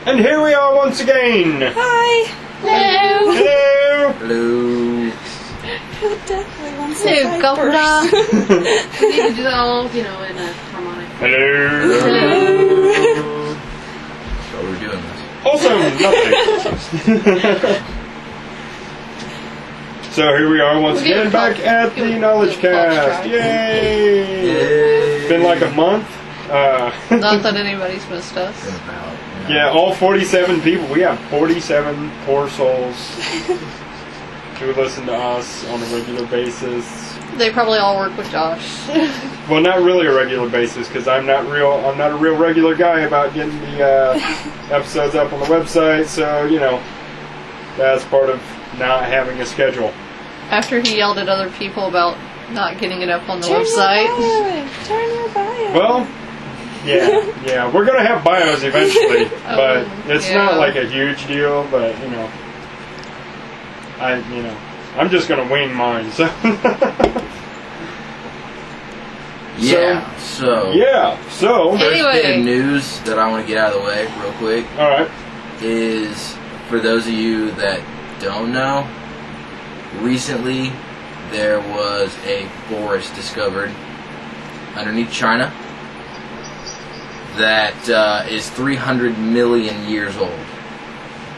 And here we are once again. Hi. Hello. Hello. Hello. Who definitely wants to Hello, fight Governor. first? We need to do that all, in a harmonic. Hello. So we're doing this. Also, nothing. So here we are once again back at the Knowledge Cast. Yay! It's been like a month. Not that anybody's missed us. Been about, Yeah, all 47 people. We have 47 poor souls who listen to us on a regular basis. They probably all work with Josh. Well, not really a regular basis because I'm not a real regular guy about getting the episodes up on the website. So that's part of not having a schedule. After he yelled at other people about not getting it up on the Turn website. Turn your bio. Well, yeah, we're gonna have bios eventually, but it's not like a huge deal. But I'm just gonna wing mine. So So first Anyway. bit of news that I want to get out of the way real quick all right. is, for those of you that don't know, recently there was a forest discovered underneath China that is 300 million years old.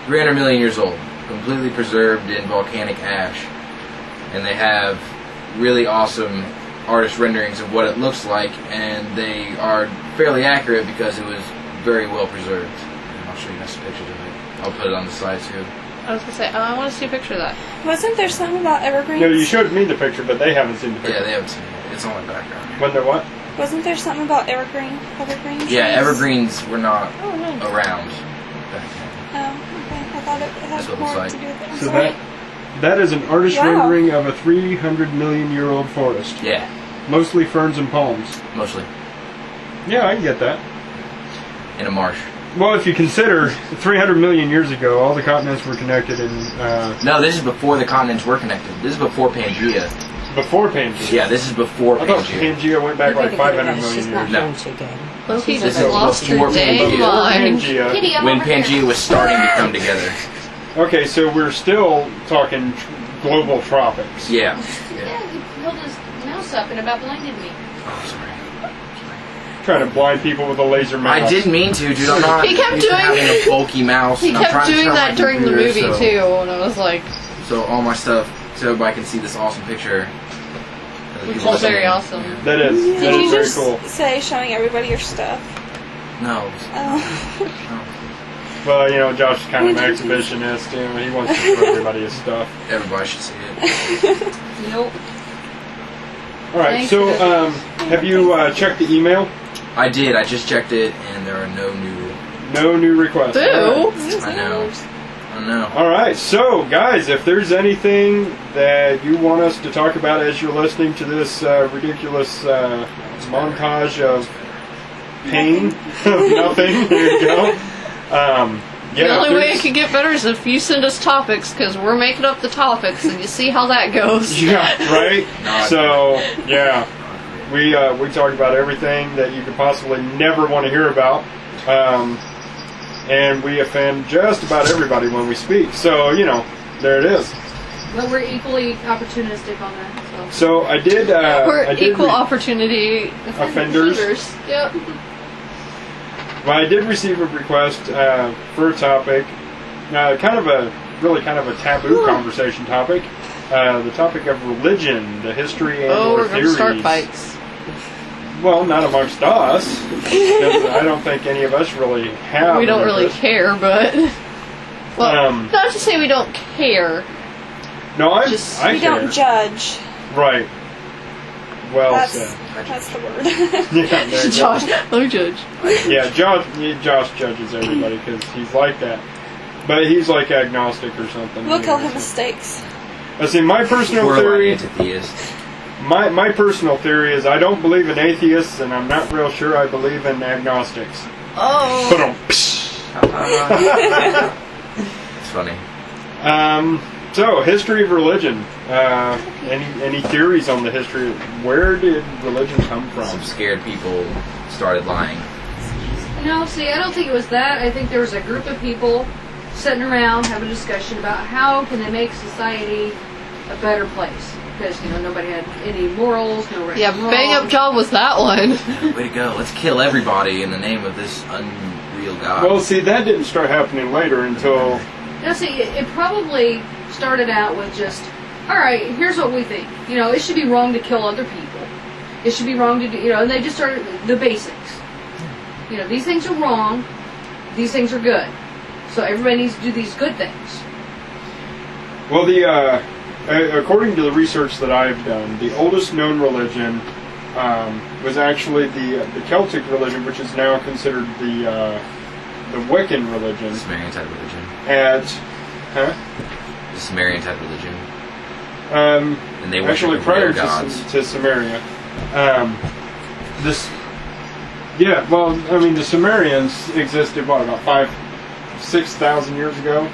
300 million years old, completely preserved in volcanic ash, and they have really awesome artist renderings of what it looks like, and they are fairly accurate because it was very well preserved. And I'll show you guys some pictures of it. I'll put it on the side too. I was going to say, I want to see a picture of that. Wasn't there something about evergreens? No, you showed me the picture, but they haven't seen the picture. Yeah, they haven't seen it. It's on my background. When they're what? Wasn't there something about evergreens? Yeah, evergreens were not Oh, no. around back then. Oh, okay. I thought it That's had what it more looks to do with it. I'm So sorry. that is an artist Wow. rendering of a 300 million year old forest, Yeah, mostly ferns and palms. mostly Yeah, I can get that. in a marsh. Well, if you consider 300 million years ago, all the continents were connected in No, this is before the continents were connected. This is before Pangea. before Pangea. Yeah, this is before I thought Pangea. Pangea went back like 500 million years. No. Loki This just is lost her before dang Pangea. Before mind. Pangea. Kitty, I'm When over here. Pangea was starting to come together. Okay, so we're still talking global tropics. Yeah. Yeah, he held his mouse up and about blinded me. Oh, sorry. Trying to blind people with a laser mouse. I didn't mean to, dude. I'm not He kept used to doing- having a bulky mouse. He I'm kept trying to doing turn that my during the movie, computer, too, and I was like, So all my stuff, so everybody can see this awesome picture. which is very awesome. That is. That Did is you very just cool. say showing everybody your stuff? No. Oh. Well, Josh is kind of an exhibitionist. He wants to show everybody his stuff. Everybody should see it. Nope. All right. Thanks So, for this. have you checked the email? I did. I just checked it, and there are no new. No new requests. Boo! All right. I know. I know. All right, so guys, if there's anything that you want us to talk about as you're listening to this ridiculous montage of pain, of nothing, here you go. The Yeah, only if way it there's- could get better is if you send us topics, because we're making up the topics, and you see how that goes. Yeah, right. No, So yeah, we talk about everything that you could possibly never want to hear about. And we offend just about everybody when we speak. So, there it is. But we're equally opportunistic on that. So I did. We're I did equal opportunity offenders. Yep. Well, I did receive a request for a topic, kind of a taboo conversation topic. The topic of religion, the history and Oh, or we're going to theories. start fights. Well, not amongst us. 'Cause I don't think any of us really have. We don't an really interest. care, but... Well, Um, not to say we don't care. No, I Just- I We care. don't judge. Right. Well That's said. the word. Yeah, there you go. Josh, don't judge. Yeah, Josh judges everybody because he's like that. But he's like agnostic or something. We'll call him mistakes. Let's see, my personal We're like theory. anti-theists. My personal theory is I don't believe in atheists, and I'm not real sure I believe in agnostics. Oh. But It's funny. So, history of religion. Any theories on the history? Where did religion come Some from? scared people started lying. No, see, I don't think it was that. I think there was a group of people sitting around having a discussion about how can they make society a better place. Because, nobody had any morals, no right Yeah, and wrong. bang up job was that one. Way to go. Let's kill everybody in the name of this unreal God. Well, see, that didn't start happening later until... Now, see, it probably started out with just, all right, here's what we think. It should be wrong to kill other people. It should be wrong to do, and they just started the basics. These things are wrong. These things are good. So everybody needs to do these good things. Well, according to the research that I've done, the oldest known religion was actually the Celtic religion, which is now considered the Wiccan religion. The Sumerian type religion. The Sumerian type religion. And they worship Actually, prior real gods. to Samaria, the Sumerians existed about 6,000 years ago.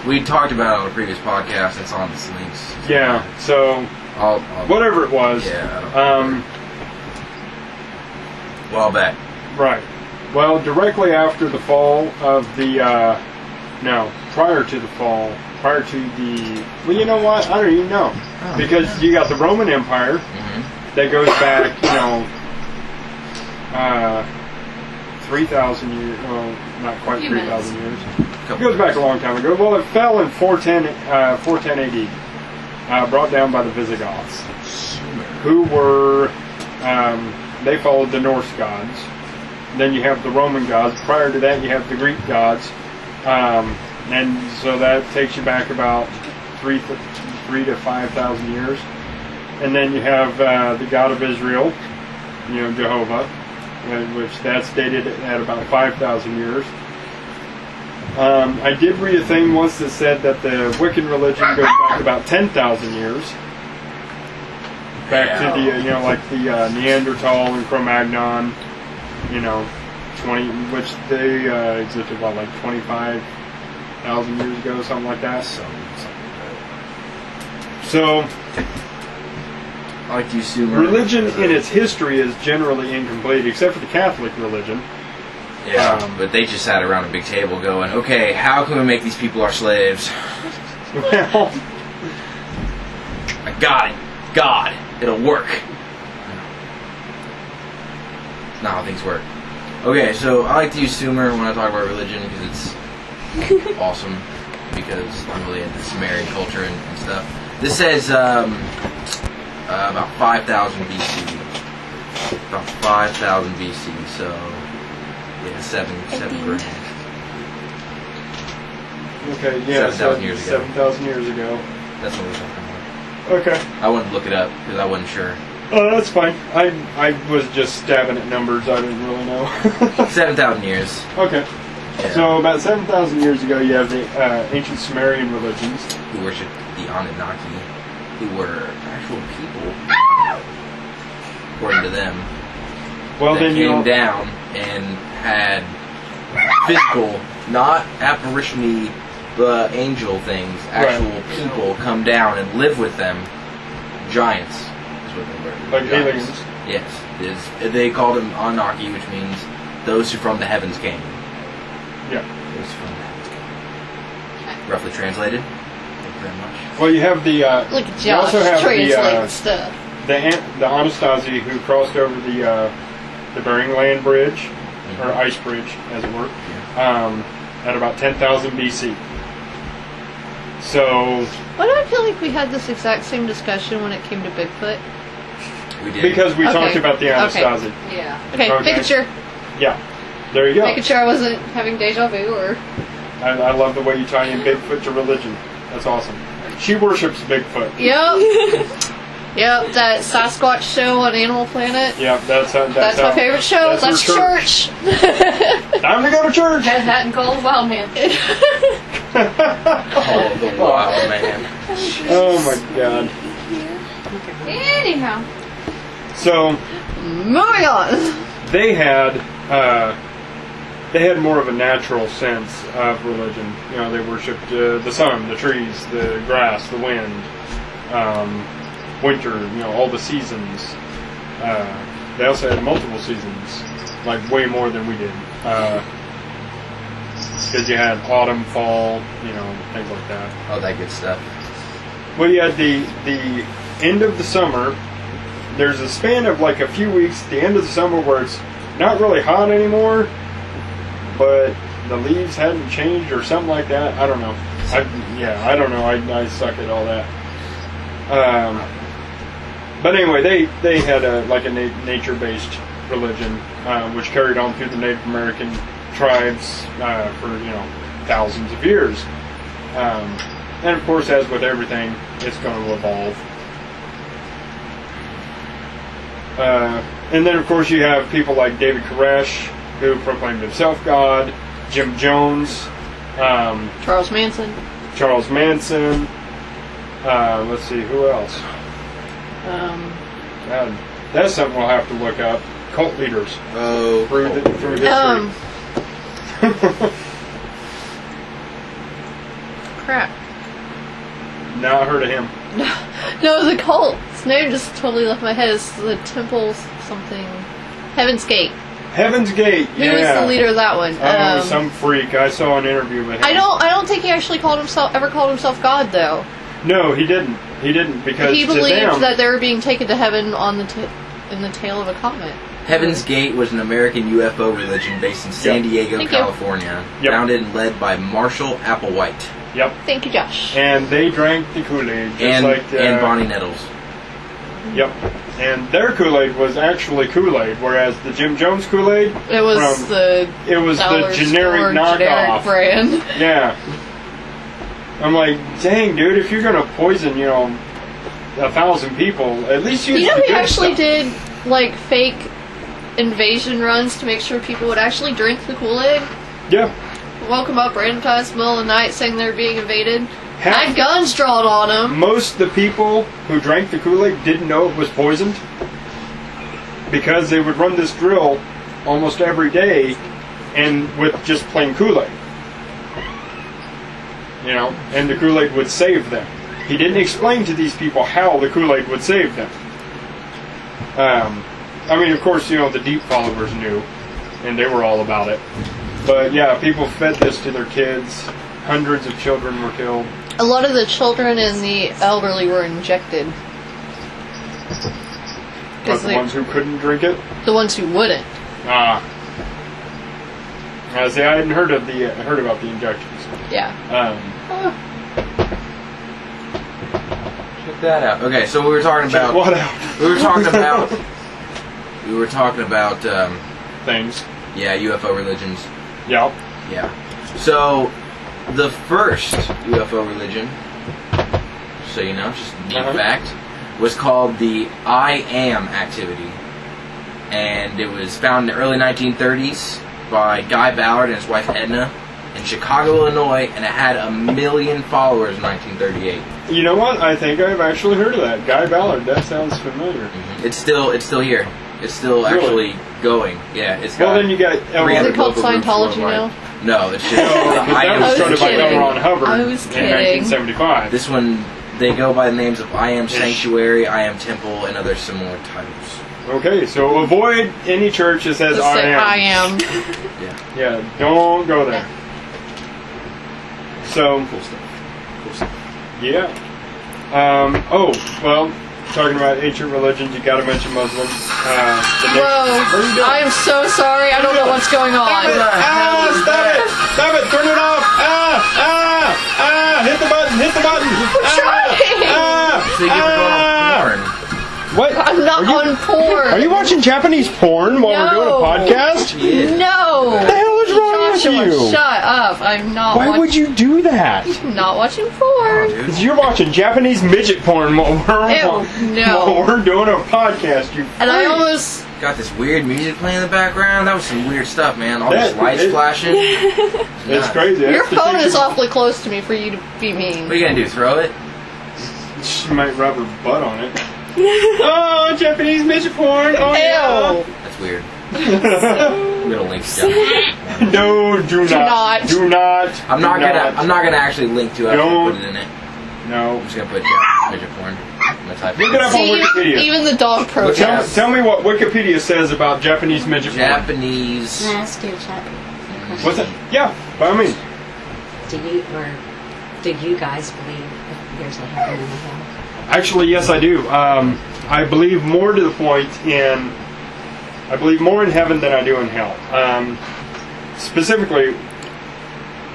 We talked about it on a previous podcast. It's on the links. Yeah, so I'll whatever it was. Yeah. Well back. Right. Well, directly after the fall of the prior to the fall, prior to the... Well, you know what? I don't even know. Because you got the Roman Empire that goes back, 3,000 years... Well, not quite 3,000 years. It goes back a long time ago. Well, it fell in 410 AD. Brought down by the Visigoths. Who were... they followed the Norse gods. Then you have the Roman gods. Prior to that, you have the Greek gods. And so that takes you back about 3 to 5,000 years. And then you have the God of Israel, Jehovah, which that's dated at about 5,000 years. I did read a thing once that said that the Wiccan religion goes back about 10,000 years. Back to the, like the Neanderthal and Cro-Magnon, which they existed about like 25,000 years ago, something like that. So, I like to assume religion in its history is generally incomplete, except for the Catholic religion. Yeah, but they just sat around a big table going, okay, how can we make these people our slaves? Well, I got it. God. It'll work. It's not how things work. Okay, so I like to use Sumer when I talk about religion because it's awesome. Because I'm really into Sumerian culture and stuff. This says about 5,000 BC. About 5,000 BC, so yeah, 7 grand. okay, yeah, 7,000 years ago. 7,000 years ago. That's what we're talking about. Okay. I wanted to look it up because I wasn't sure. Oh, that's fine. I was just stabbing at numbers. I didn't really know. 7,000 years. Okay. Yeah. So about 7,000 years ago, you have the ancient Sumerian religions. Who worshipped the Anunnaki, who were actual people, according to them. Well, that then came down and had physical, not apparition-y, the angel things, actual people come down and live with them. Giants is what they were. Like aliens. Yes. They called them Anunnaki, which means those who from the heavens came. Yeah. Those from the heavens came. Roughly translated. Thank you very much. Well, you have the. Look at you also Josh have translating stuff. the Anastasi who crossed over the Bering Land Bridge, or Ice Bridge, as it were, at about 10,000 BC. So. Why do I feel like we had this exact same discussion when it came to Bigfoot? We did. Because we Okay. talked about the Anastasi. Okay. Yeah. Okay, Okay. making sure. Yeah. There you go. Making sure I wasn't having deja vu or... I love the way you tie in Bigfoot to religion. That's awesome. She worships Bigfoot. Yep. Yep, that Sasquatch show on Animal Planet. Yeah, that's That's my favorite show. That's her church. Time to go to church. Had hat and called wild man. Oh, the wild man. Oh my god. Anyhow. So Moving on. they had they had more of a natural sense of religion. You know, they worshipped the sun, the trees, the grass, the wind, winter. You know, all the seasons. They also had multiple seasons, like way more than we did. Because you had autumn, fall, you know, things like that. All that good stuff. Well, you had the end of the summer. There's a span of like a few weeks at the end of the summer where it's not really hot anymore, but the leaves hadn't changed or something like that. I don't know. I don't know. I suck at all that. But anyway, they had a nature-based religion, which carried on through the Native American tribes for thousands of years. And of course, as with everything, it's going to evolve. And then, of course, you have people like David Koresh, who proclaimed himself God, Jim Jones, Charles Manson. Let's see, who else? God, that's something we'll have to look up. Cult leaders. Through history. Crap. Not heard of him. No, the cult. His name just totally left my head. It's the Temple something. Heaven's Gate. Heaven's Gate. Who was the leader of that one? Some freak. I saw an interview with him. I don't think he actually ever called himself God, though. No, he didn't. He didn't because he believed that they were being taken to heaven on in the tail of a comet. Heaven's Gate was an American UFO religion based in San Diego, California, founded and led by Marshall Applewhite. Yep. Thank you, Josh. And they drank the Kool-Aid, and Bonnie Nettles. Yep. And their Kool-Aid was actually Kool-Aid, whereas the Jim Jones Kool-Aid was the generic knockoff brand. Yeah. I'm like, dang, dude, if you're gonna poison, 1,000 people, at least use the good he actually stuff. did like fake invasion runs to make sure people would actually drink the Kool-Aid. Yeah. Woke them up random times, middle of the night, saying they were being invaded. Had guns drawn on them. Most of the people who drank the Kool-Aid didn't know it was poisoned because they would run this drill almost every day and with just plain Kool-Aid. And the Kool-Aid would save them. He didn't explain to these people how the Kool-Aid would save them. Of course, the deep followers knew, and they were all about it. But yeah, people fed this to their kids. Hundreds of children were killed. A lot of the children and the elderly were injected. But the ones who couldn't drink it? The ones who wouldn't. See, I hadn't heard about the injections. Yeah. Check that out. Okay, so we were talking about what out? We were talking about things. Yeah, UFO religions. Yep. Yeah. So the first UFO religion, so just a neat fact, was called the I Am activity, and it was founded in the early 1930s by Guy Ballard and his wife Edna in Chicago, Illinois, and it had 1 million followers in 1938. You know what? I think I've actually heard of that. Guy Ballard. That sounds familiar. Mm-hmm. It's still here. It's still actually going. Yeah, it's got. Well, then you got. Is it called Scientology now? No, it's just. that was started by L. Ron Hubbard I was kidding. in 1975. This one, they go by the names of I Am Sanctuary, I Am Temple, and other similar titles. Okay, so avoid any church that says I Am. I Am. Yeah, don't go there. So, Cool stuff. yeah. Talking about ancient religions, you gotta mention Muslims. I am so sorry. I don't know what's going on. Stop it! Turn it off! Hit the button! I'm trying. So you ever go on porn? What? I'm not on porn. Are you watching Japanese porn while we're doing a podcast? Yeah. No. What the hell is wrong Joshua, with you? shut up. I'm not Why would you do that? I'm not watching porn. Because you're watching Japanese midget porn while No. we're doing a podcast. And I almost... Got this weird music playing in the background. That was some weird stuff, man. All this lights flashing. It's crazy. Your phone is awfully close to me for you to be mean. What are you gonna do? Throw it? She might rub her butt on it. Oh, Japanese midget porn. Oh, Ew. yeah. That's weird. I'm gonna link to it. No, do not. Do not. I'm not gonna actually link to it. I'm gonna put it in it. No. I'm just gonna put midget porn. I'm gonna type Look it up on Wikipedia. Even the dog program. Tell me what Wikipedia says about Japanese midget porn. Japanese. Can I ask you a chat? What's that? Yeah, by all means. Do you guys believe that there's a heaven and a hell? Actually, yes, I do. I believe more to the point in. I believe more in heaven than I do in hell. Specifically,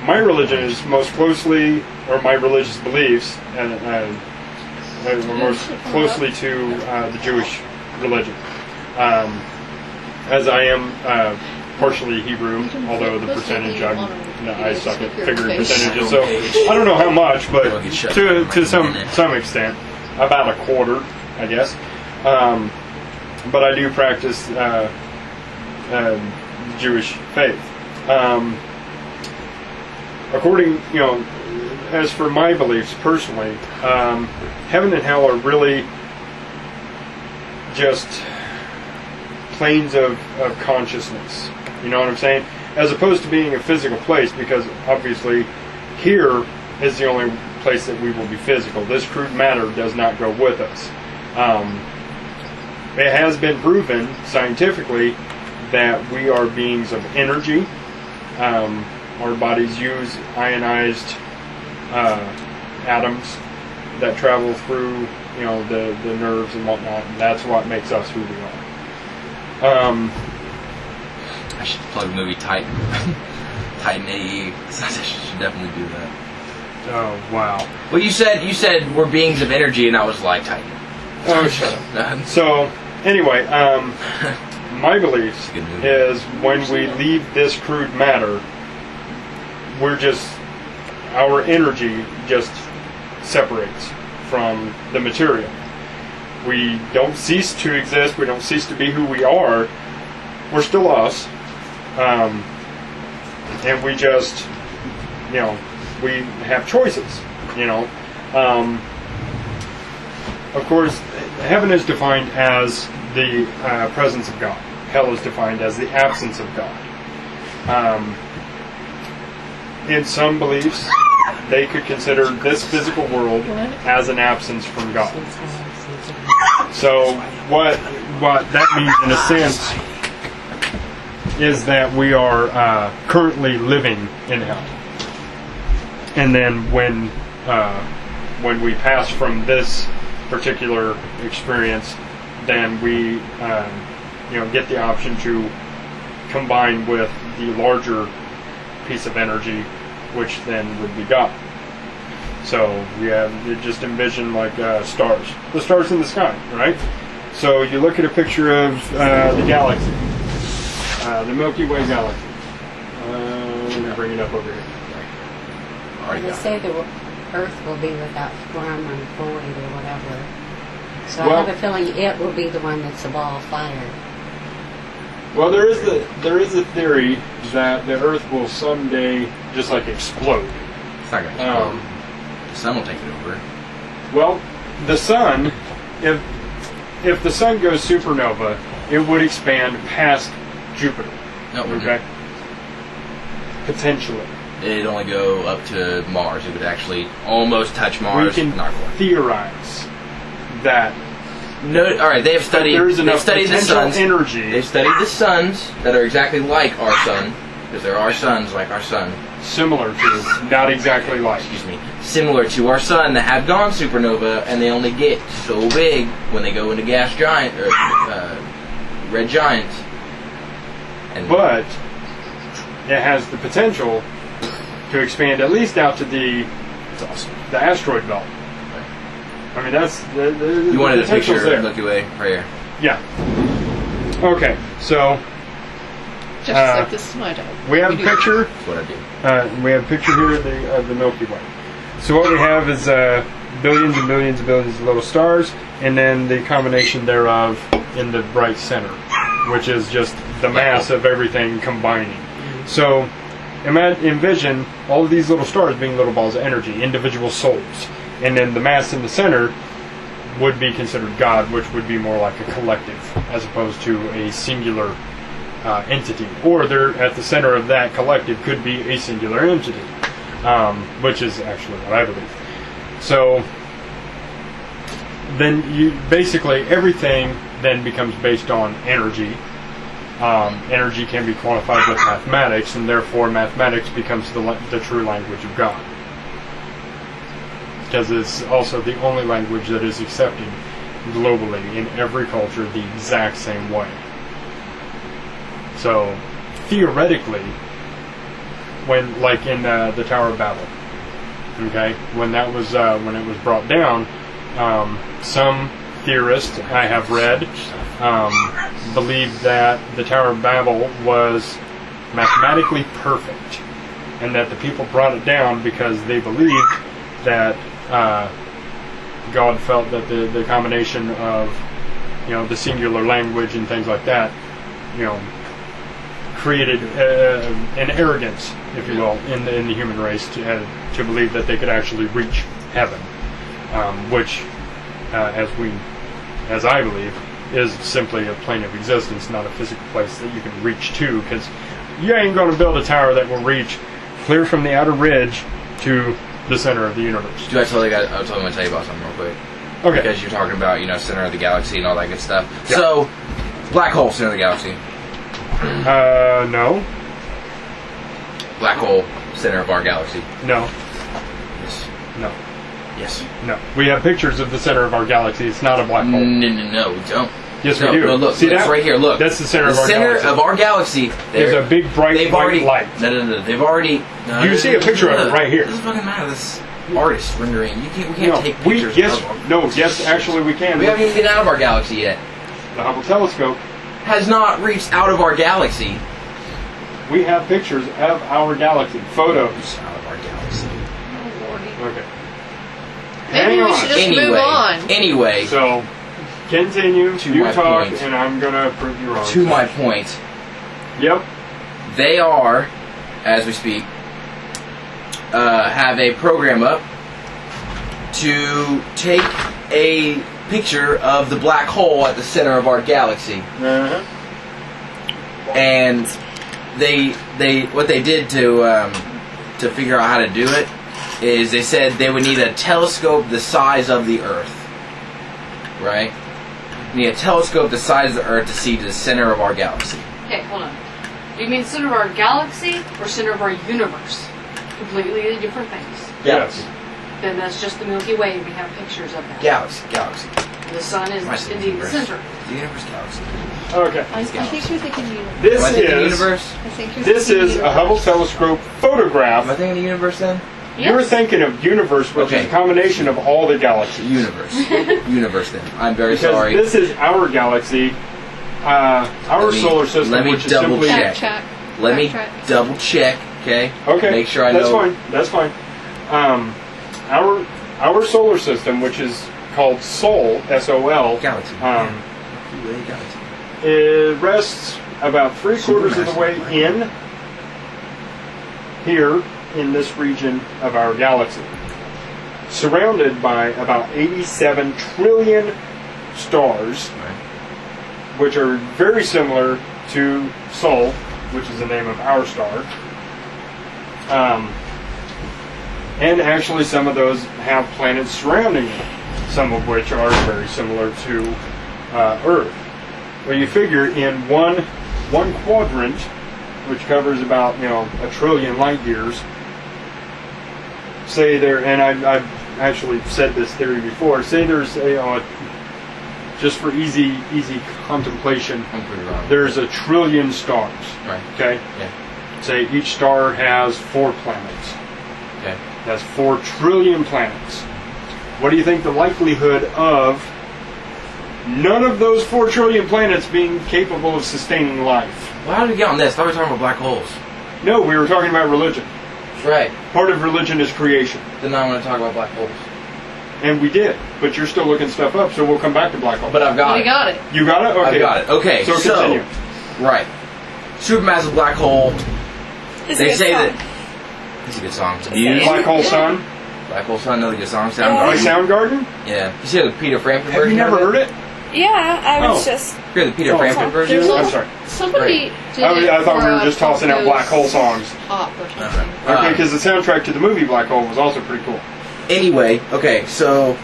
my religion is most closely, or my religious beliefs, are most closely to the Jewish religion. As I am partially Hebrew, although the percentage I suck at figuring percentages, so I don't know how much, but to some extent, about a quarter, I guess. But I do practice Jewish faith. According, as for my beliefs personally, heaven and hell are really just planes of consciousness. You know what I'm saying? As opposed to being a physical place, because obviously here is the only place that we will be physical. This crude matter does not go with us. It has been proven scientifically that we are beings of energy. Our bodies use ionized atoms that travel through, the nerves and whatnot, and that's what makes us who we are. I should plug the movie Titan. Titan AE. I should definitely do that. Oh, wow. Well, you said we're beings of energy, and I was like, Titan. Oh, shut up. So, anyway, my beliefs is when we leave this crude matter, our energy just separates from the material. We don't cease to exist, we don't cease to be who we are, we're still us, and we just, we have choices, Of course, heaven is defined as the presence of God. Hell is defined as the absence of God. In some beliefs, they could consider this physical world as an absence from God. So what that means in a sense is that we are currently living in hell. And then when we pass from this particular experience, then we get the option to combine with the larger piece of energy, which then would be God. So you just envision like stars, the stars in the sky, right? So you look at a picture of the galaxy, the Milky Way galaxy. Let me bring it up over here. They say the Earth will be without form and void or whatever. So Well, I have a feeling it will be the one that's a ball of fire. Well, there is a theory that the Earth will someday just like explode. It's not going to explode. The sun will take it over. Well, the sun, if the sun goes supernova, it would expand past Jupiter. No, Okay. Potentially. It'd only go up to Mars. It would actually almost touch Mars. We can Not quite. theorize that. No, all right. They have studied. There's They've enough studied the potential suns. energy. They've studied the suns that are exactly like our sun, because there are suns like our sun. Similar to, not exactly like. Excuse me. Similar to our sun that have gone supernova, and they only get so big when they go into gas giant or red giants. And But it has the potential to expand at least out to the asteroid belt. I mean, that's the you wanted a potential's picture there. of Milky Way right here. Yeah. Okay, so Just like this is my dog. we have a picture. That's what I do. We have a picture here of the Milky Way. So what we have is billions and billions and billions of little stars, and then the combination thereof in the bright center, which is just the mass of everything combining. So envision all of these little stars being little balls of energy, individual souls, and then the mass in the center would be considered God, which would be more like a collective as opposed to a singular entity. Or they're at the center of that collective could be a singular entity, which is actually what I believe. So then you basically everything then becomes based on energy. Energy can be quantified with mathematics, and therefore mathematics becomes the true language of God. Because it's also the only language that is accepted globally in every culture the exact same way. So, theoretically, when, like in the Tower of Babel, okay, when it was brought down, some theorists I have read believe that the Tower of Babel was mathematically perfect, and that the people brought it down because they believed that God felt that the combination of the singular language and things like that created an arrogance, if you will, in the human race to believe that they could actually reach heaven, which as I believe is simply a plane of existence, not a physical place that you can reach to, because you ain't going to build a tower that will reach clear from the outer ridge to the center of the universe. Dude, I'm going to tell you about something real quick. Okay. Because you're talking about, center of the galaxy and all that good stuff. Yeah. So, black hole, center of the galaxy. No. Black hole, center of our galaxy. No. Yes. No. Yes. No. We have pictures of the center of our galaxy. It's not a black hole. No, we don't. Yes, no, we do. No, look. See it's that? right here. Look. That's the center of our galaxy. The galaxy. center of our galaxy. There's a big, bright, white light. No. They've already... No, you see a picture of it right here. It doesn't fucking matter. This artist rendering. We can't take pictures Yes, actually we can. We haven't even been out of our galaxy yet. The Hubble telescope has not reached out of our galaxy. We have pictures of our galaxy. Photos. Out of our galaxy. Okay. Maybe we should just move on. Anyway. So, continue. You talk, point. and I'm going to prove you wrong. To my point. Yep. They are, as we speak, have a program up to take a picture of the black hole at the center of our galaxy. Uh-huh. And what they did to figure out how to do it is they said they would need a telescope the size of the Earth. Right? You need a telescope the size of the Earth to see to the center of our galaxy. Okay, hold on. Do you mean center of our galaxy or center of our universe? Completely different things. Yes. Then that's just the Milky Way, and we have pictures of that. Galaxy. The sun is indeed the center. The universe, galaxy. Okay. I think you're thinking universe. This Am I thinking is universe? I think you're this thinking is a universe. Hubble telescope photograph. Am I thinking the universe then? You were thinking of universe, which is a combination of all the galaxies. Universe. Universe then. I'm very Because sorry. this is our galaxy, our solar system, let me which is double simply... check. Let me double check, okay? Okay. Make sure I know. That's fine. Our solar system, which is called Sol, S-O-L, Galaxy. Galaxy. It rests about 3/4 of the way in here in this region of our galaxy, surrounded by about 87 trillion stars, which are very similar to Sol, which is the name of our star. And actually some of those have planets surrounding them, some of which are very similar to Earth. Well, you figure in one quadrant, which covers about 1 trillion light years, say there, and I've actually said this theory before, say there's just for easy contemplation, there's 1 trillion stars. Right. Okay? Yeah. Say each star has 4 planets. Okay. That's 4 trillion planets. What do you think the likelihood of none of those 4 trillion planets being capable of sustaining life? Well, how did we get on this? I thought we were talking about black holes. No, we were talking about religion. Right. Part of religion is creation. Then now I'm going to talk about black holes. And we did, but you're still looking stuff up, so we'll come back to black holes. But I've got it. We got it. You got it? Okay. I've got it. Okay, So continue. Right. Supermassive black hole. It's They a good say song. that... It's a good song. saying. Black hole sun? Black Hole Sun, another good song. By Soundgarden. Soundgarden? Yeah. You see the Peter Frampton Have version? you never heard it? Yeah, I was Oh. just. Hear the Peter Oh, Frampton version? There's I'm sorry. Somebody did I thought we were for, just tossing out Pop Black Hole Goes songs. Pop or something. Okay, because the soundtrack to the movie Black Hole was also pretty cool. Anyway, okay, so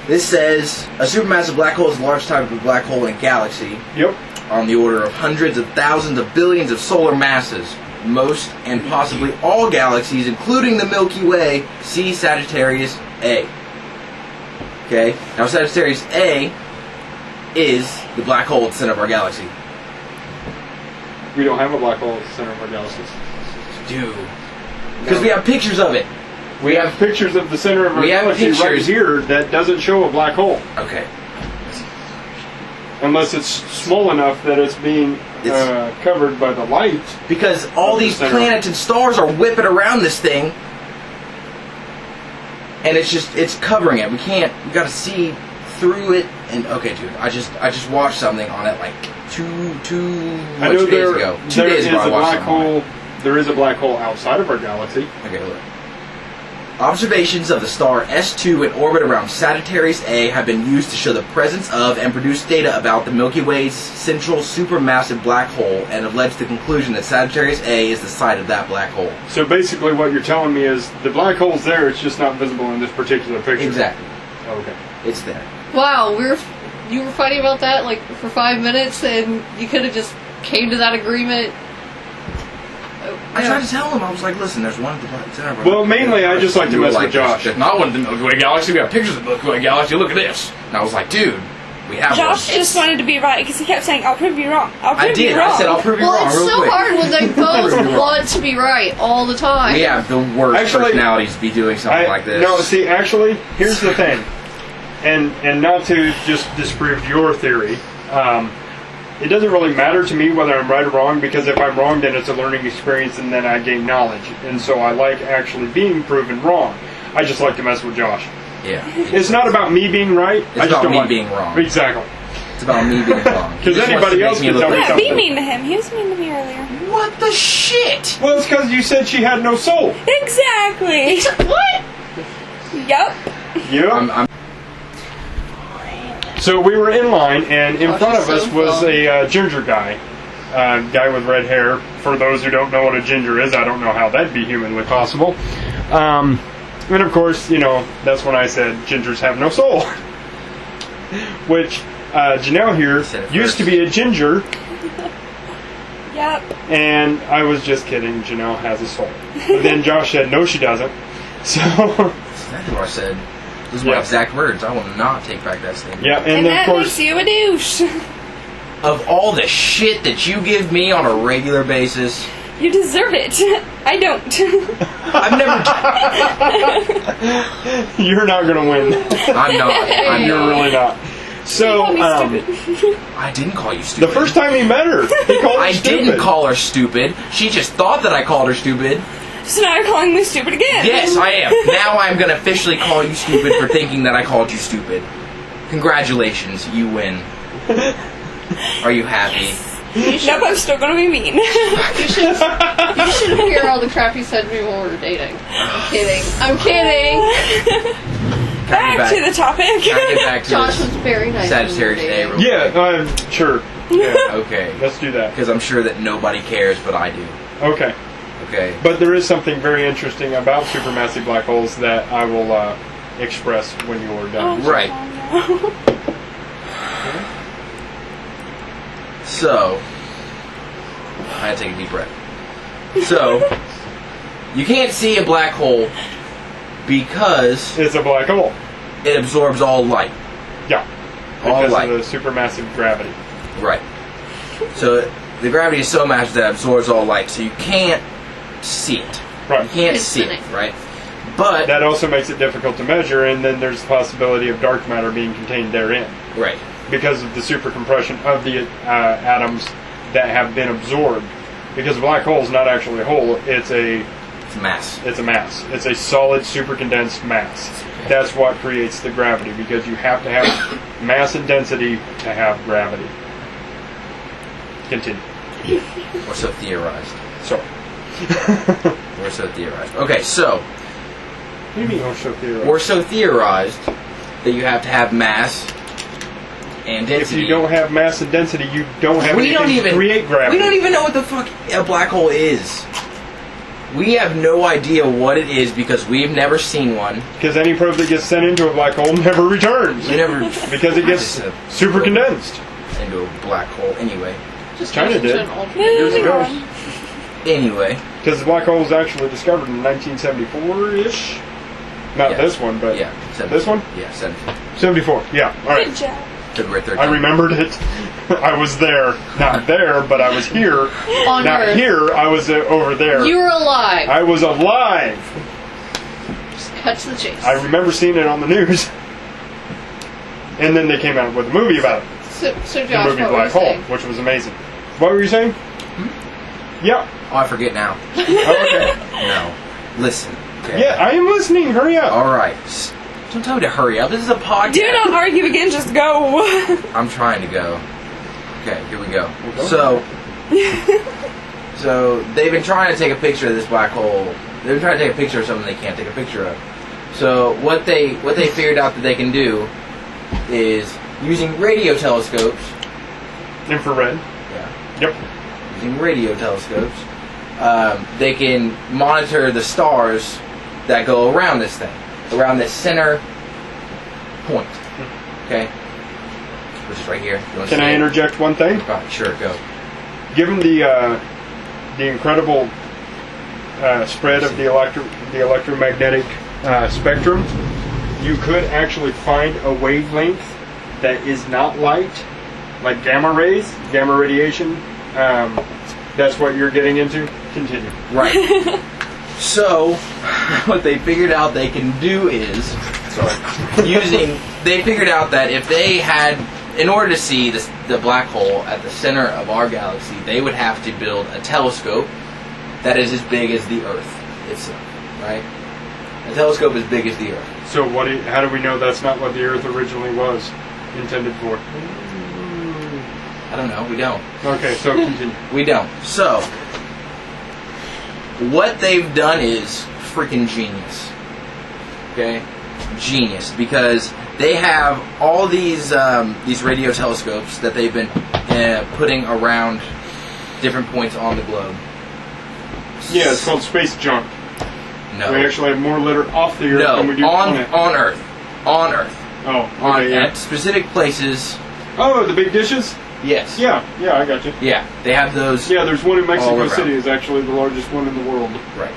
this says a supermassive black hole is the largest type of black hole in a galaxy, Yep. on the order of hundreds of thousands of billions of solar masses. Most and possibly all galaxies, including the Milky Way, see Sagittarius A. Okay, now Sagittarius A is the black hole at the center of our galaxy. We don't have a black hole at the center of our galaxy. Dude. Because we have pictures of it. We have pictures of the center of our We have galaxy right pictures. here that doesn't show a black hole. Okay. Unless it's small enough that it's being covered by the light. Because all Of the these center. planets and stars are whipping around this thing. And it's covering it. We gotta see through it. And okay, dude, I just watched something on it like two days ago. 2 days ago I watched something on it. There is a black hole outside of our galaxy. Okay, look. Observations of the star S2 in orbit around Sagittarius A have been used to show the presence of and produce data about the Milky Way's central supermassive black hole, and have led to the conclusion that Sagittarius A is the site of that black hole. So basically what you're telling me is the black hole's there, it's just not visible in this particular picture. Exactly. Okay. It's there. Wow, you were fighting about that like for 5 minutes, and you could have just came to that agreement. I tried to tell him, I was like, listen, there's one at the center of our Well, mainly I just like to You were mess with Josh. There's not one in the Milky Way galaxy. We have pictures of the Milky Way galaxy. Look at this. And I was like, dude, we have Josh one. just wanted to be right because he kept saying, "I'll prove you wrong. I'll prove I did. you wrong." I said, I'll prove you Well, wrong it's real so quick. hard when they both want to be right all the time. We have the worst Actually, personalities to be doing something like this. No, see, actually, here's the thing. And not to just disprove your theory, it doesn't really matter to me whether I'm right or wrong, because if I'm wrong, then it's a learning experience and then I gain knowledge. And so I like actually being proven wrong. I just like to mess with Josh. Yeah. It's not about me being right. I just about don't me like being wrong. Exactly. It's about me being wrong. Because anybody else can tell me Yeah, something. be mean to him. He was mean to me earlier. What the shit? Well, it's because you said she had no soul. Exactly. What? Yup. Yeah. I'm So we were in line, and in Gosh, front of it's us so was fun. a ginger guy. Guy with red hair. For those who don't know what a ginger is, I don't know how that'd be humanly possible. And of course, that's when I said gingers have no soul. Which Janelle here Said it used to first. be a ginger, Yup. and I was just kidding. Janelle has a soul. But then Josh said, no, she doesn't. So, That's exactly what I said. Those are my Yeah. exact words. I will not take back that statement. yeah, And and of that course, makes you a douche. Of all the shit that you give me on a regular basis, You deserve it. I don't. I've never. you're not going to win. I'm not. I'm You're not. really not. So, You call me stupid. I didn't call you stupid. the first time he met her, he called her I stupid. didn't call her stupid. She just thought that I called her stupid. So now you're calling me stupid again. Yes, I am. Now I'm going to officially call you stupid for thinking that I called you stupid. Congratulations, you win. Are you happy? Nope, I'm still gonna be mean. You should hear all the crap you said to me when we were dating. I'm kidding. I'm kidding. Back to the topic. Can I get back to Josh was this very nice. Sagittarius when we were Day? dating. Real quick? Yeah, sure. Yeah, Okay. let's do that. Because I'm sure that nobody cares, but I do. Okay. Okay. But there is something very interesting about supermassive black holes that I will express when you're done. Right. Oh, So, I had to take a deep breath. So, you can't see a black hole because It's a black hole. it absorbs all light. Yeah. All Because light. of the supermassive gravity. Right. So, the gravity is so massive that it absorbs all light, so you can't see it. You Right. can't It's see it, spinning. right? But, That also makes it difficult to measure, and then there's the possibility of dark matter being contained therein right. because of the supercompression of the atoms that have been absorbed. Because a black hole is not actually a hole; it's a It's mass. mass. It's a solid supercondensed mass. That's what creates the gravity, because you have to have mass and density to have gravity. Continue. Or so theorized. So, Or so theorized. Okay, so What do you mean, or so theorized? Or so theorized that you have to have mass and density. If you don't have mass and density, you don't have anything to create gravity. We don't even know what the fuck a black hole is. We have no idea what it is because we've never seen one. Because any probe that gets sent into a black hole never returns. We never because it gets super condensed into a black hole anyway. Just China goes into did. an alternate Years ago. Anyway, because the black hole was actually discovered in 1974-ish. Not Yeah. this one, but yeah. this one? Yeah, 74. 74. Yeah. All right. Good job. February 13th. I remembered it. I was there. Not there, but I was here. On Not Earth. here. I was over there. You were alive. I was alive. Just cut to the chase. I remember seeing it on the news. And then they came out with a movie about it. So The Josh, movie what were you Black Hole, saying? which was amazing. What were you saying? Yeah. Oh, I forget now. Oh, okay. No. Listen. Okay. Yeah, I am listening. Hurry up. All right. Don't tell me to hurry up. This is a podcast. Do not argue again, just go. I'm trying to go. Okay, here we go. go. So they've been trying to take a picture of this black hole. They've been trying to take a picture of something they can't take a picture of. So what they figured out that they can do is using radio telescopes. Infrared. Yeah. Yep. Using radio telescopes, they can monitor the stars that go around this thing, around this center point. Okay, which is right here. You want to Can see I it? interject one thing? Sure, go. Given the incredible spread of the electromagnetic spectrum, you could actually find a wavelength that is not light, like gamma rays, gamma radiation. That's what you're getting into. Continue. Right. So, what they figured out they can do is, they figured out that if they had, in order to see the black hole at the center of our galaxy, they would have to build a telescope that is as big as the Earth itself, right? A telescope as big as the Earth. So how do we know that's not what the Earth originally was intended for? I don't know, we don't. Okay, so continue. We don't. So, what they've done is freaking genius. Okay? Genius. Because they have all these radio telescopes that they've been putting around different points on the globe. Yeah, it's called space junk. No. We actually have more litter off the Earth than we do on it. on Earth. On Earth. Oh, On okay, yeah. at specific places. Oh, the big dishes? Yes. Yeah, I got you. Yeah. They have those. Yeah, there's one in All Mexico around. City. It's actually the largest one in the world. Right.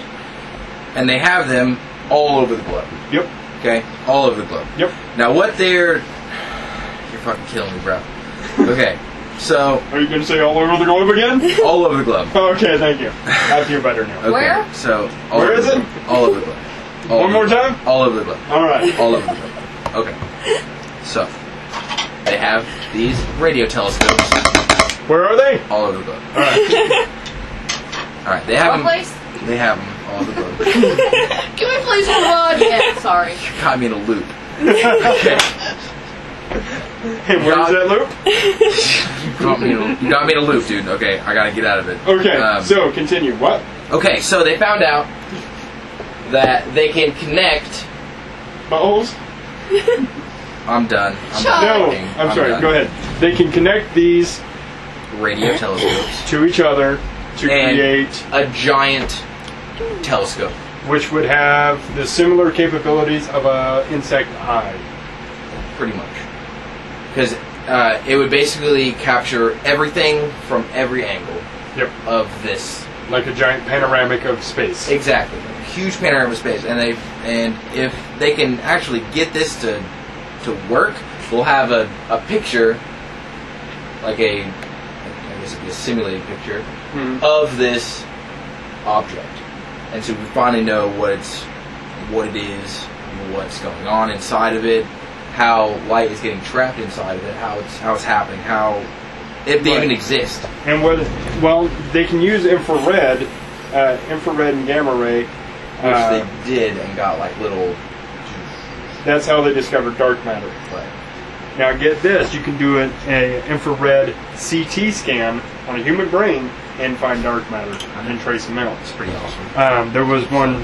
And they have them all over the globe. Yep. Okay? All over the globe. Yep. Now what you're fucking killing me, bro. Okay. So Are you going to say all over the globe again? all over the globe. Okay, thank you. I feel better now. Okay. Where? So all Where over is the it? globe. All over the globe. All One over more the globe. time? All over the globe. All right. All over the globe. Okay. So they have these radio telescopes Where are they? all over the globe. All right. All right. They have What them. place? They have them all over the globe. Can we please move on? Yeah, sorry. Got me in a loop. Okay. And where's that loop? You got me in a loop, dude. Okay, I gotta get out of it. Okay, Um, so continue. What? Okay, so they found out that they can connect. Buttholes? I'm done. Shut No, done. I'm sorry. done. Go ahead. They can connect these Radio telescopes to each other to And- create, a giant telescope. which would have the similar capabilities of a insect eye. Pretty much. Because it would basically capture everything from every angle Yep. of this. Like a giant panoramic of space. Exactly. Huge panorama of space. And if they can actually get this to work, we'll have a picture, like I guess it'd be a simulated picture, Mhm. of this object. And so we finally know what it is, what's going on inside of it, how light is getting trapped inside of it, how it's happening, if they Right. even exist. And they can use infrared and gamma ray. Which they did and got like little. That's how they discovered dark matter. But Now get this, you can do an infrared CT scan on a human brain and find dark matter and trace amounts. It's pretty awesome. There was one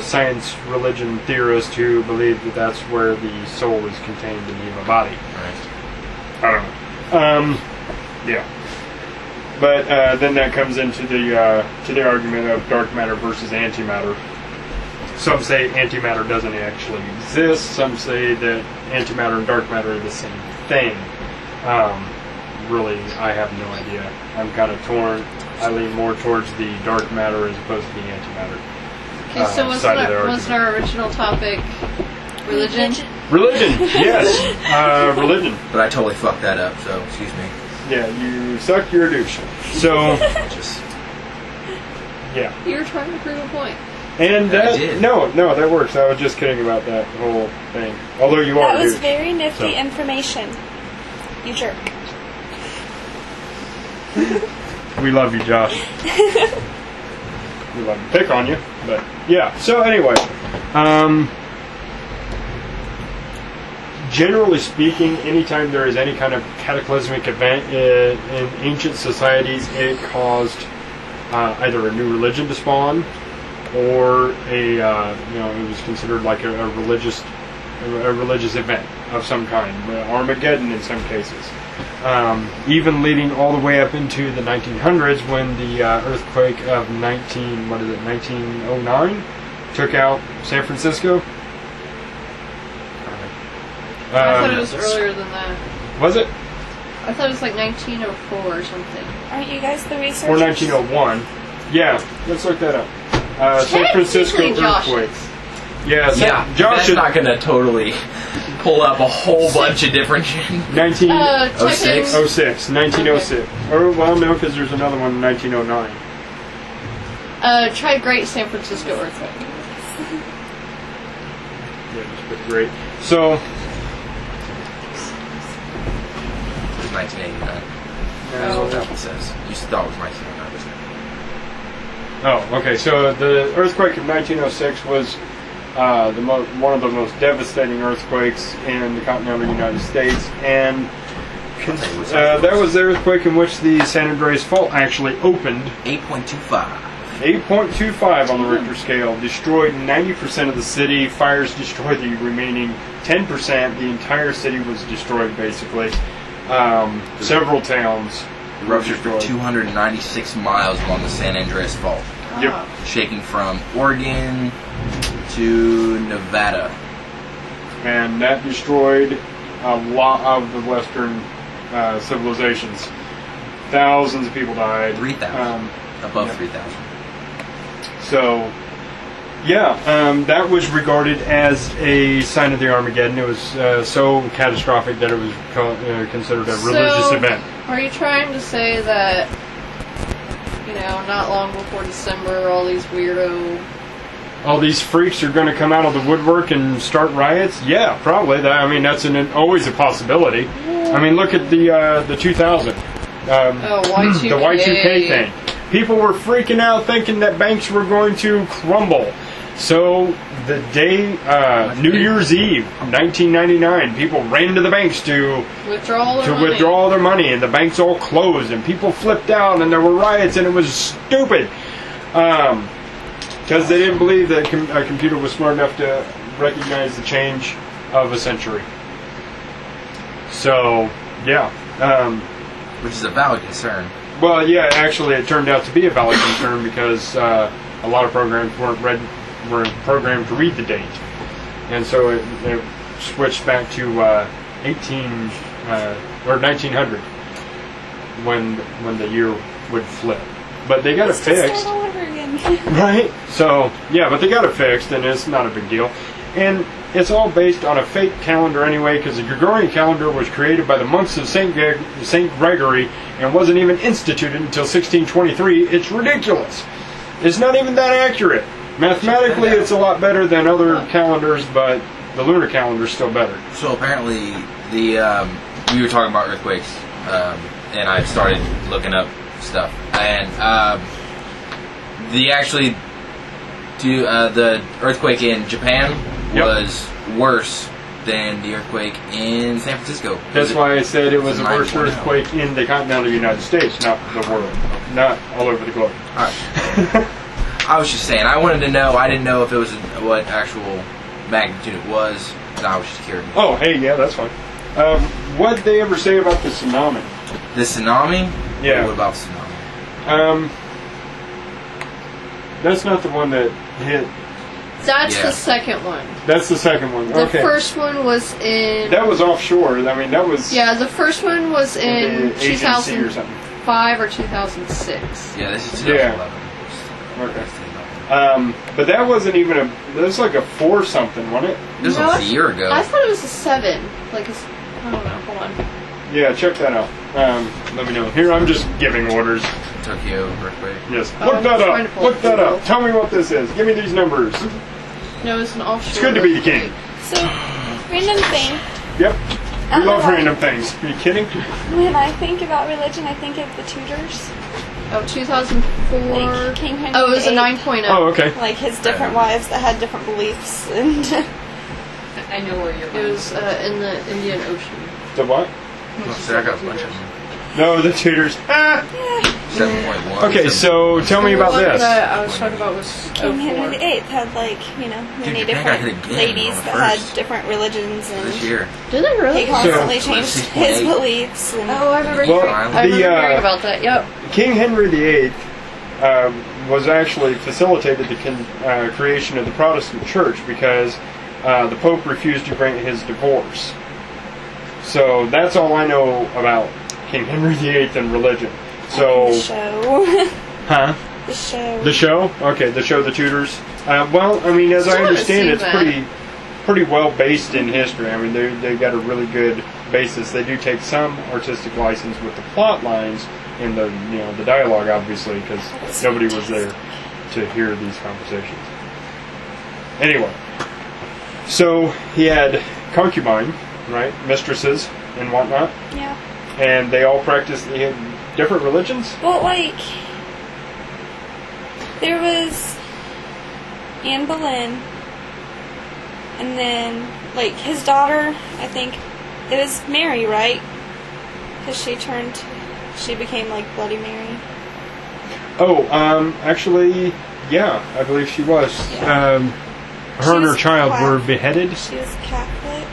science religion theorist who believed that that's where the soul is contained in the human body. Right. I don't know. Yeah. But then that comes into the argument of dark matter versus antimatter. Some say antimatter doesn't actually exist. Some say that antimatter and dark matter are the same thing. Really, I have no idea. I'm kind of torn. I lean more towards the dark matter as opposed to the antimatter. Okay, so what's our original topic? Religion? Religion, yes. Religion. But I totally fucked that up, so excuse me. Yeah, you suck your douche. So, Just yeah. You were trying to prove a point. And I did. no, that works. I was just kidding about that whole thing. Although you are That a was douche. very nifty So. information. You jerk. We love you, Josh. We love to pick on you, but yeah. So anyway, generally speaking, anytime there is any kind of cataclysmic event in ancient societies, it caused either a new religion to spawn, or it was considered like a religious event of some kind, Armageddon in some cases. Even leading all the way up into the 1900s, when the earthquake of 1909 took out San Francisco. I thought it was earlier than that. Was it? I thought it was like 1904 or something. Aren't you guys the researchers? Or 1901. Yeah, let's look that up. San Francisco Technically, Josh earthquakes. Yeah, Josh Josh is not going to totally pull up a whole bunch of different shit. 1906. type in- 1906. Or, well, no, because there's another one in 1909. Try Great San Francisco Earthquake. Yeah, just put great. So, It's 1989. That's what that one says. You thought it was 1909, wasn't it? oh, okay. So the earthquake of 1906 was one of the most devastating earthquakes in the continental United States, and that was the earthquake in which the San Andreas Fault actually opened. 8.25. 8.25 on the Richter scale, destroyed 90% of the city. Fires destroyed the remaining 10%. The entire city was destroyed, basically. Several towns It ruptured for 296 miles along the San Andreas Fault, Yep. shaking from Oregon to Nevada. And that destroyed a lot of the Western civilizations. Thousands of people died. 3,000. Above yeah. 3,000. So, yeah, that was regarded as a sign of the Armageddon. It was so catastrophic that it was considered a religious event. Are you trying to say that, not long before December, all these All these freaks are going to come out of the woodwork and start riots? Yeah, probably. That's always a possibility. Look at the 2000. Y2K. The Y2K thing. People were freaking out thinking that banks were going to crumble. So the day, New Year's Eve, 1999, people ran to the banks to withdraw their money, and the banks all closed, and people flipped out, and there were riots, and it was stupid. Because they didn't believe that a computer was smart enough to recognize the change of a century. So, yeah. Which is a valid concern. Well, yeah, actually, it turned out to be a valid concern because a lot of programs were programmed to read the date, and so it switched back to 1900 when the year would flip. But they got it fixed, Start all over again. right? So yeah, but they got it fixed, and it's not a big deal. And it's all based on a fake calendar anyway, because the Gregorian calendar was created by the monks of Saint Gregory and wasn't even instituted until 1623. It's ridiculous. It's not even that accurate. Mathematically, it's a lot better than other calendars, but the lunar calendar is still better. So apparently, we were talking about earthquakes, and I started looking up stuff, and the earthquake in Japan Yep. was worse than the earthquake in San Francisco. That's why I said it was the worst 9.0. earthquake in the continental United States, not the world, not all over the globe. Alright. I was just saying, I wanted to know, I didn't know if it was what actual magnitude it was, and I was just curious. Oh, hey, yeah, that's fine. What did they ever say about the tsunami? The tsunami? Yeah. What about tsunami? That's not the one that hit. That's Yeah. the second one. That's the second one. The Okay. first one was in. That was offshore. I mean, that was Yeah, the first one was in the agency or 2005 something. or 2006. Yeah, this is Yeah. 2011. Okay. But that wasn't even a. That was like a 4 something, wasn't it? This No, was I- a year ago. I thought it was a 7. Like, I don't know. Hold on. Yeah, check that out. Let me know. Here, I'm just giving orders. Tokyo earthquake. Yes. Oh, Look I'm that trying to up. pull Look it that up. up. Tell me what this is. Give me these numbers. No, it's an offshore. It's good to be the king. So, random thing. Yep. We love like- random things. Are you kidding? When I think about religion, I think of the Tudors. Oh, 2004. Like King Henry Oh, it was a VIII. 9.0. Oh, okay. Like his different wives that had different beliefs. And I know where you're It going. was in the Indian Ocean. The what? Oh, see, I got a bunch of them. No, the Tudors. Ah! 7.1. Okay, so tell me The about one this. that I was talking about was King 04. Henry VIII had like, many Dude, your guy got different hit again ladies on the that had first. different religions, This and year. Did they really? he constantly So- changed 6.8. his beliefs. And Oh, I remember. Well, I remember hearing about that. Yep. King Henry VIII was actually facilitated the creation of the Protestant Church because the Pope refused to grant his divorce. So that's all I know about King Henry VIII and religion. So, the show. huh? The show. The show? Okay, the show, The Tudors. Well, I mean, as I Still haven't understand, seen it's that. pretty well based in history. I mean, they got a really good basis. They do take some artistic license with the plot lines and the dialogue, obviously, because nobody was there to hear these conversations. Anyway, so he had concubine, right, mistresses and whatnot, Yeah. and they all practiced. They had different religions. Well, like, there was Anne Boleyn, and then, like, his daughter, I think, it was Mary, right? Because she became, like, Bloody Mary. Oh, actually, yeah, I believe she was. Yeah. Her and her was child black. were beheaded. She was Catholic.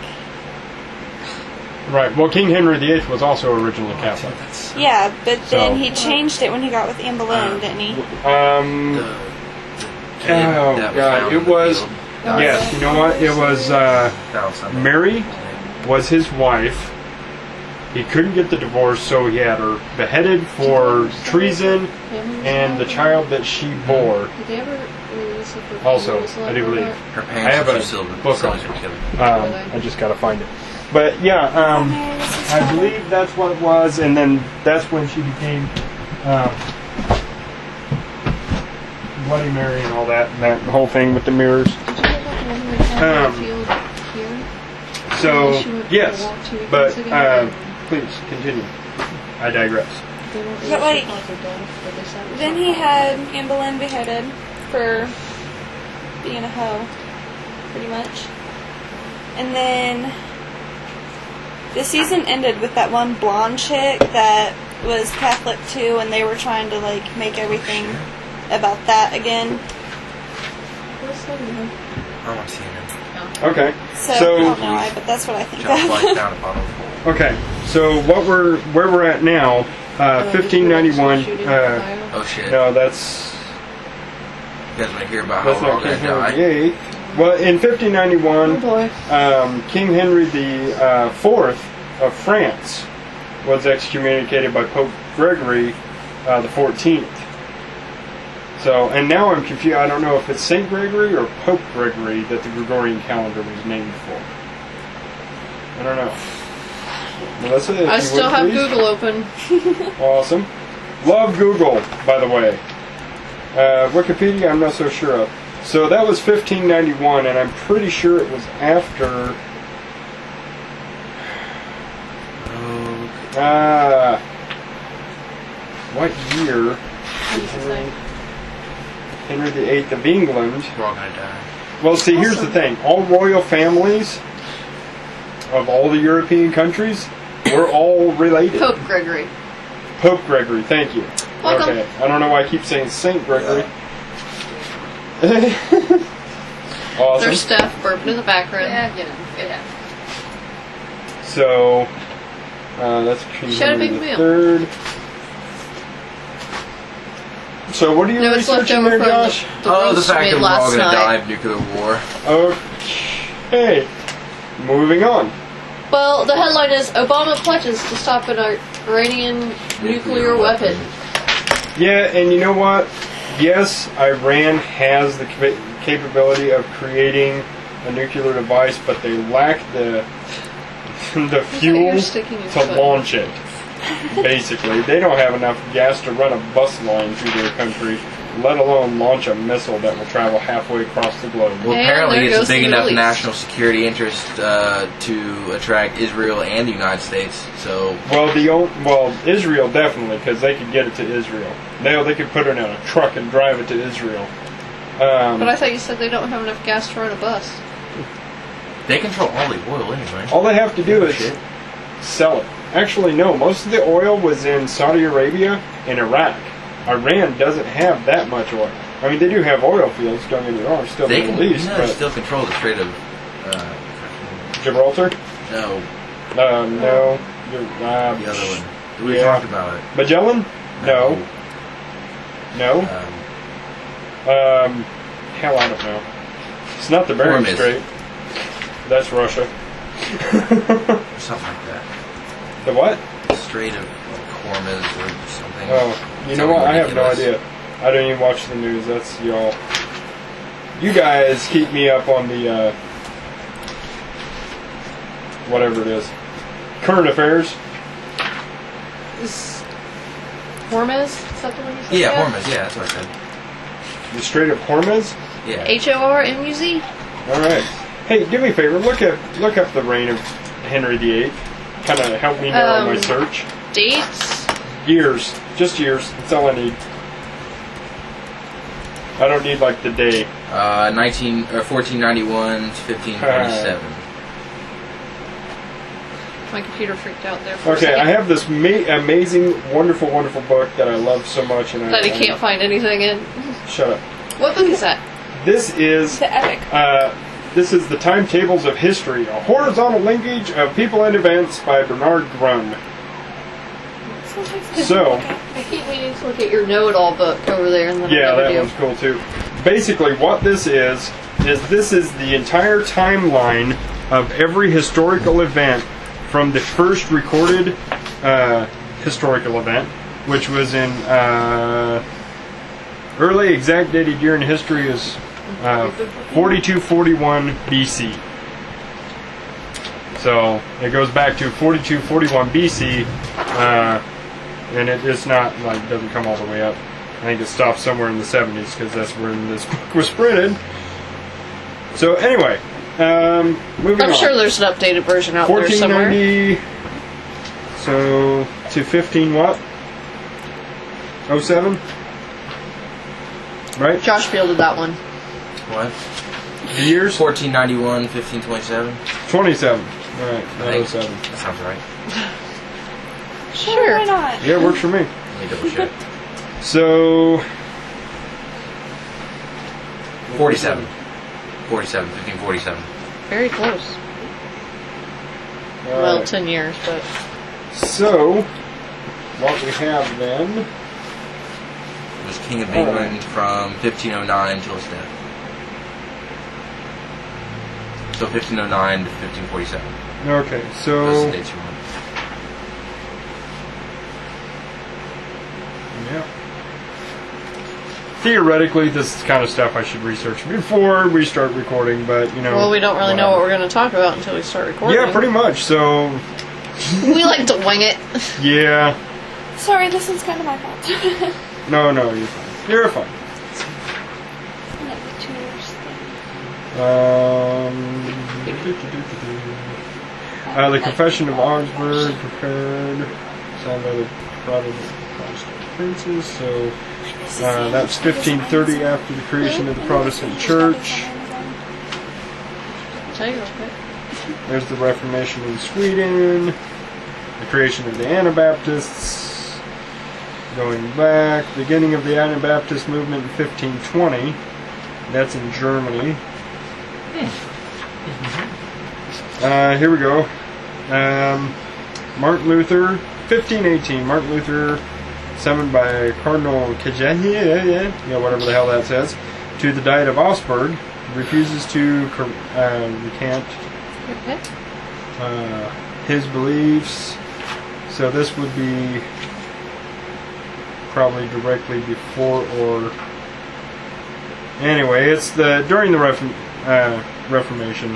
Right. Well, King Henry VIII was also originally Catholic. Yeah, but then So- he changed it when he got with Anne Boleyn, didn't he? Oh God, it was. Yes, you know what? It was Mary was his wife. He couldn't get the divorce, so he had her beheaded for treason, and the child that she bore. Did they ever release a book? Also, I do believe. Her I parents have were a silver. book on Silver killer. I just gotta find it. But yeah, Mary was his I daughter. believe that's what it was, and then that's when she became Bloody Mary and all that, and that whole thing with the mirrors. So yes, but please continue. I digress. But, like, then he had Anne Boleyn beheaded for being a hoe, pretty much. And then the season ended with that one blonde chick that was Catholic too, and they were trying to, like, make everything about that again. I want to see him. Okay, So, I so don't know why, but that's what I think Jump like of. down a bottle. okay, so where we're at now, 1591. Oh shit. No, that's You guys want to hear about how that's we're all not King gonna die? Henry VIII. Well, in 1591. Oh boy. King Henry the Fourth of France was excommunicated by Pope Gregory the 14th. So, and now I'm confused. I don't know if it's Saint Gregory or Pope Gregory that the Gregorian calendar was named for. I don't know. Melissa, if I you still would, have please. Google open. Awesome. Love Google, by the way. Wikipedia, I'm not so sure of. So that was 1591, and I'm pretty sure it was after. What year? Henry VIII of England. We're all gonna die. Well, see, here's the thing. All royal families of all the European countries, we're all related. Pope Gregory. Pope Gregory, thank you. Welcome. Okay, I don't know why I keep saying Saint Gregory. Awesome. There's Steph burping in the background. Yeah, you know, it happens. So, that's King She had a Henry big the meal. Third. So, what are you No, it's left researching over there, from Josh? the Oh, the roast fact we that made we're all last going to die night. of nuclear war. Okay. Moving on. Well, the headline is Obama pledges to stop an Iranian nuclear weapon. Yeah, and you know what? Yes, Iran has the capability of creating a nuclear device, but they lack the fuel you're sticking your to foot. launch it. Basically, they don't have enough gas to run a bus line through their country, let alone launch a missile that will travel halfway across the globe. Well, And apparently there it's goes a big the enough Middle East. national security interest to attract Israel and the United States. So, Well, Israel definitely, because they could get it to Israel. They could put it in a truck and drive it to Israel. But I thought you said they don't have enough gas to run a bus. they control all the oil anyway. All they have to do is sell it. Actually, no. Most of the oil was in Saudi Arabia and Iraq. Iran doesn't have that much oil. I mean, they do have oil fields. Don't get me wrong. Still They in the can Middle East, but still control the Strait of. Gibraltar. No, No. the other one. We Yeah. talked about it. Magellan. No. Hell, I don't know. It's not the Bering Hormuz. Strait. That's Russia. Something like that. The what? Strait of Hormuz or something. Oh, you know Something what? I have no ridiculous. idea. I don't even watch the news. That's y'all. You guys keep me up on the whatever it is, current affairs. Is Hormuz? Is that the one you said? Yeah, Hormuz. Yeah, that's what I said. The Strait of Hormuz. Yeah. Hormuz? All right. Hey, do me a favor. Look up the reign of Henry VIII. Kind of help me narrow my search. Dates? Years, just years. That's all I need. I don't need like the day. 1491 to 1547. My computer freaked out there for a Okay, second. I have this amazing, wonderful, wonderful book that I love so much, and That he can't find anything in. Shut up. What book is that? This is The epic. This is the Timetables of History, a horizontal linkage of people and events by Bernard Grun. So, I keep meaning to look at your know-it-all book over there, and then yeah, I never that do. one's cool too. Basically, what this is this is the entire timeline of every historical event from the first recorded historical event, which was in early exact dated year in history is 4241 BC. So it goes back to 4241 BC, and it's not like doesn't come all the way up. I think it stops somewhere in the 70s because that's when this book was printed. So anyway, moving on. I'm sure there's an updated version out there somewhere. 1490. So to 15 what? 07? Right? Josh fielded that one. What? The years? 1491, 1527. 27. Alright, I not think 07. that sounds right. Sure. Why not? Yeah, it works for me. Let me double check. So 47. 1547. Very close. All Well, right. 10 years, but... So what we have then? He was King of England from 1509 till his death. So 1509 to 1547. Okay, Those are so the dates you want. yeah. Theoretically, this is the kind of stuff I should research before we start recording, but you know. Well, we don't really know what whatever. we're going to talk about until we start recording. Yeah, pretty much. So We like to wing it. yeah. Sorry, this is kind of my fault. No, you're fine. You're fine. The Confession of Augsburg, prepared, signed by the Protestant princes. So that's 1530 after the creation of the Protestant Church. Tell you real quick. There's the Reformation in Sweden. The creation of the Anabaptists. Going back, beginning of the Anabaptist movement in 1520. That's in Germany. Here we go. Martin Luther, 1518. Martin Luther, summoned by Cardinal Cajetan, whatever the hell that says, to the Diet of Augsburg, refuses to recant his beliefs. So this would be probably directly before or anyway. It's during the Reformation,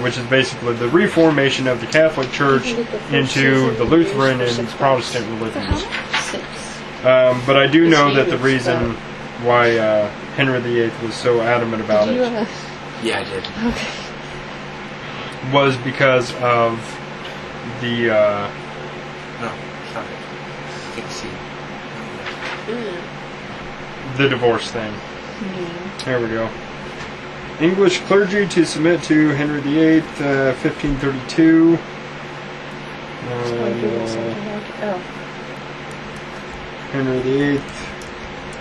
which is basically the reformation of the Catholic Church into the Lutheran and Protestant religions. But I do know that the reason why Henry VIII was so adamant about it Yeah, I did. Okay. was because of the No, sorry. Can't see. the divorce thing. There we go. English clergy to submit to Henry VIII, 1532. Henry VIII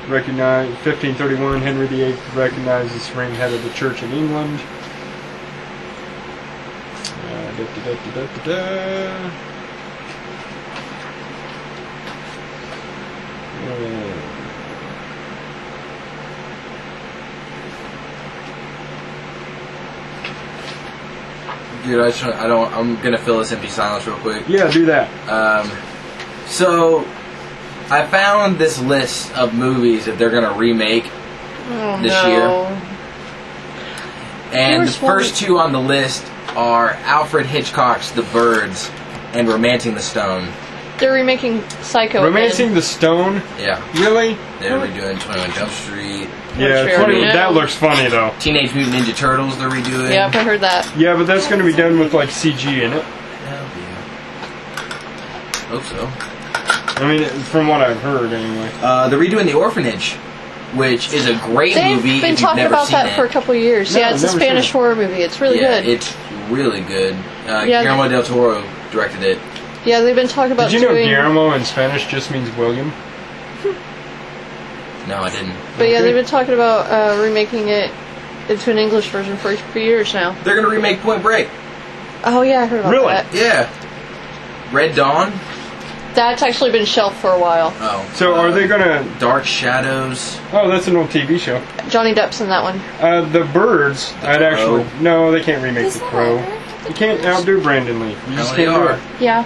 recognized 1531. Henry VIII recognized the supreme head of the Church in England. Dude, I'm gonna fill this empty silence real quick. Yeah, do that. So, I found this list of movies that they're gonna remake this year. And the first two on the list are Alfred Hitchcock's The Birds and Romancing the Stone. They're remaking Psycho. Romancing the Stone? Yeah. Really? They're redoing 21 Jump Street. Yeah, Sure. 20, that looks funny though. Teenage Mutant Ninja Turtles they're redoing. Yep, I heard that. Yeah, but that's going to be done with like CG in it. Hell yeah. Hope so. I mean, from what I've heard anyway. They're redoing The Orphanage, which is a great They've movie been if you've talking never about seen that it. for a couple of years. No, Yeah, it's a I've never Spanish seen it. horror movie. It's really Yeah, good. it's really good. Yeah. Guillermo del Toro directed it. Yeah, they've been talking about Did you know doing... Guillermo in Spanish just means William? No, I didn't. But yeah, Okay. they've been talking about remaking it into an English version for a few years now. They're gonna remake Point Break. Oh yeah, I heard about Really? that. Yeah. Red Dawn. That's actually been shelved for a while. Oh. So are they going to... Dark Shadows? Oh, that's an old TV show. Johnny Depp's in that one. The Birds, I'd Crow. actually... No, they can't remake The Crow. You can't outdo Brandon Lee. You just can't do it. Yeah,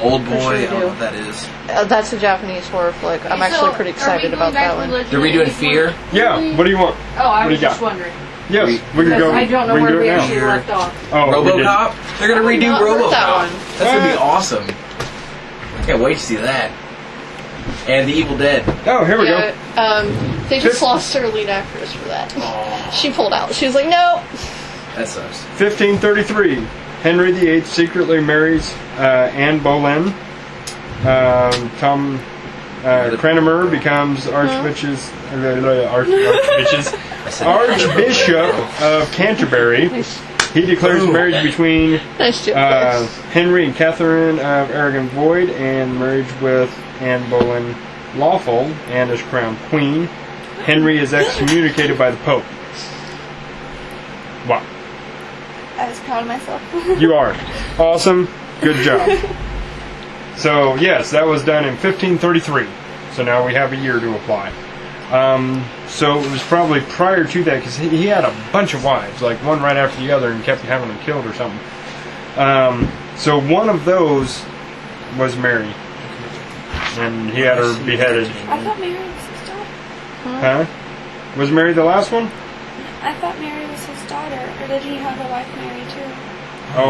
Old Boy. sure I you don't know do. what that is. that's a Japanese horror flick. I'm actually pretty excited about that one. They're redoing Fear. Yeah, what do you want? Oh, I What do was you just got? wondering. Yes, we can go. I don't know we can where do we it now. actually left off. Oh, we did. RoboCop. They're gonna redo not heard that RoboCop. one. That's gonna be What? awesome. I can't wait to see that. And The Evil Dead. Oh, here we go. Yeah, they just lost their lead actress for that. She pulled out. She was like, no. That sucks. 1533. Henry VIII secretly marries Anne Boleyn. Tom Cranmer becomes Archbishop of Canterbury. He declares marriage between Nice joke. Henry and Catherine of Aragon void, and marriage with Anne Boleyn lawful, and is crowned queen. Henry is excommunicated by the Pope. Wow. I was proud of myself. You are. Awesome. Good job. So, yes, that was done in 1533. So now we have a year to apply. So it was probably prior to that, because he had a bunch of wives, like one right after the other, and kept having them killed or something. So one of those was Mary. And he had her beheaded. I thought Mary was his daughter. Huh? Was Mary the last one? I thought Mary was his daughter. Or did he have a wife Mary too?